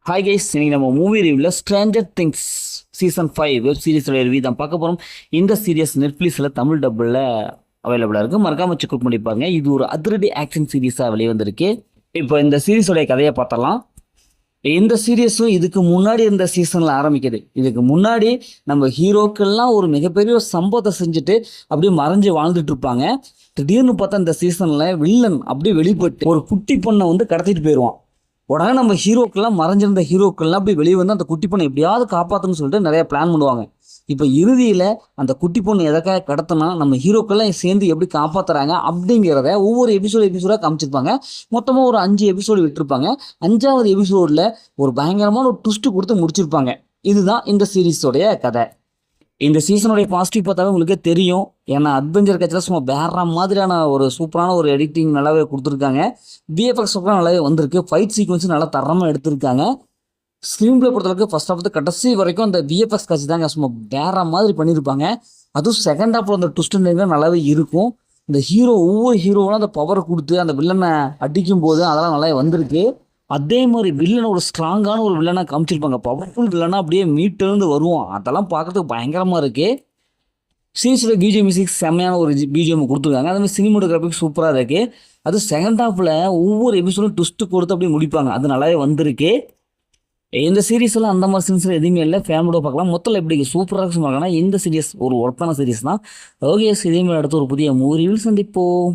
Hi guys, இன்னைக்கு நம்ம movie ரிவ்யூவில் ஸ்ட்ரேஞ்சர் திங்ஸ் சீசன் 5 வெப் சீரிஸோட ரிவ்யூ தான் பார்க்க போகிறோம். இந்த சீரியஸ் நெட்ஃப்ளிக்ஸில் தமிழ் டப்பில் அவைலபிளாக இருக்குது. மறக்காம செக் அவுட் பண்ணி பாருங்க. இது ஒரு அதிரடி ஆக்ஷன் சீரிஸாக வெளியே வந்திருக்கு. இப்போ இந்த சீரிஸோடைய கதையை பார்த்தலாம். இந்த சீரியஸும் இதுக்கு முன்னாடி இருந்த சீசனில் ஆரம்பிக்குது. இதுக்கு முன்னாடி நம்ம ஹீரோக்கள்லாம் ஒரு மிகப்பெரிய ஒரு சம்பவத்தை செஞ்சுட்டு அப்படியே மறைஞ்சு வாழ்ந்துட்டு இருப்பாங்க. திடீர்னு பார்த்தா இந்த சீசனில் வில்லன் அப்படியே வெளிப்பட்டு ஒரு குட்டி பொண்ணை வந்து கடத்திட்டு போயிடுவான். உடனே நம்ம ஹீரோக்கெல்லாம் மறைஞ்சிருந்த ஹீரோக்கள்லாம் அப்படி வெளியே வந்து அந்த குட்டி பொண்ணை எப்படியாவது காப்பாற்றணும்னு சொல்லிட்டு நிறைய பிளான் பண்ணுவாங்க. இப்போ இறுதியில் அந்த குட்டி பொண்ணு எதற்காக கடத்தினா நம்ம ஹீரோக்கெல்லாம் சேர்ந்து எப்படி காப்பாற்றுறாங்க அப்படிங்கிறத ஒவ்வொரு எபிசோடாக காமிச்சிருப்பாங்க. மொத்தமாக ஒரு 5 எபிசோடு விட்டுருப்பாங்க. 5வது எபிசோடில் ஒரு பயங்கரமான ஒரு ட்விஸ்ட்டு கொடுத்து முடிச்சிருப்பாங்க. இதுதான் இந்த சீரீஸோடைய கதை. இந்த சீசனுடைய பாசிட்டிவ் பார்த்தாவே உங்களுக்கே தெரியும். ஏன்னா அட்வென்ச்சர் கட்சியில் சும்மா வேற மாதிரியான ஒரு சூப்பரான ஒரு எடிட்டிங் நல்லாவே கொடுத்துருக்காங்க. விஎஃப்எக்ஸ் நல்லாவே வந்திருக்கு. ஃபைட் சீக்வன்ஸும் நல்லா தரமாக எடுத்திருக்காங்க. ஸ்க்ரீன் பிளே பொறுத்தளவுக்கு ஃபர்ஸ்ட் ஆஃப் கடைசி வரைக்கும் அந்த விஎஃப்எக்ஸ் காட்சி தாங்க சும்மா வேற மாதிரி பண்ணியிருப்பாங்க. அதுவும் செகண்ட் ஹாஃப்ல அந்த ட்விஸ்ட் நல்லாவே இருக்கும். இந்த ஒவ்வொரு ஹீரோவும் அந்த பவரை கொடுத்து அந்த வில்லனை அடிக்கும் போது அதெல்லாம் நல்லா வந்திருக்கு. அதே மாதிரி வில்லனை ஒரு ஸ்ட்ராங்கான ஒரு வில்லனாக காமிச்சிருப்பாங்க. பவர்ஃபுல் வில்லனா அப்படியே மீட்டிருந்து வருவோம். அதெல்லாம் பார்க்கறதுக்கு பயங்கரமாக இருக்கு. சீரிஸில் பிஜிஎம் மியூசிக் செம்மையான ஒரு பிஜிஎம் கொடுத்துருக்காங்க. அதே மாதிரி சினிமோட்டோகிராஃபிக் சூப்பராக இருக்கு. அது செகண்ட் ஹாஃபில் ஒவ்வொரு எபிசோடும் ட்விஸ்ட் கொடுத்து அப்படியே முடிப்பாங்க. அது நல்லாவே வந்திருக்கு. இந்த சீரீஸ்லாம் அந்த மாதிரி சீன்ஸில் எதுவுமே இல்லை. ஃபேமிலியோட பார்க்கலாம். மொத்தத்தில் எப்படி சூப்பராக சொல்லுவாங்கன்னா இந்த சீரியஸ் ஒரு ஒர்த்தான சீரிஸ் தான். ஓகே, இதே மாதிரி அடுத்து ஒரு புதிய மூவியில் சந்திப்போம்.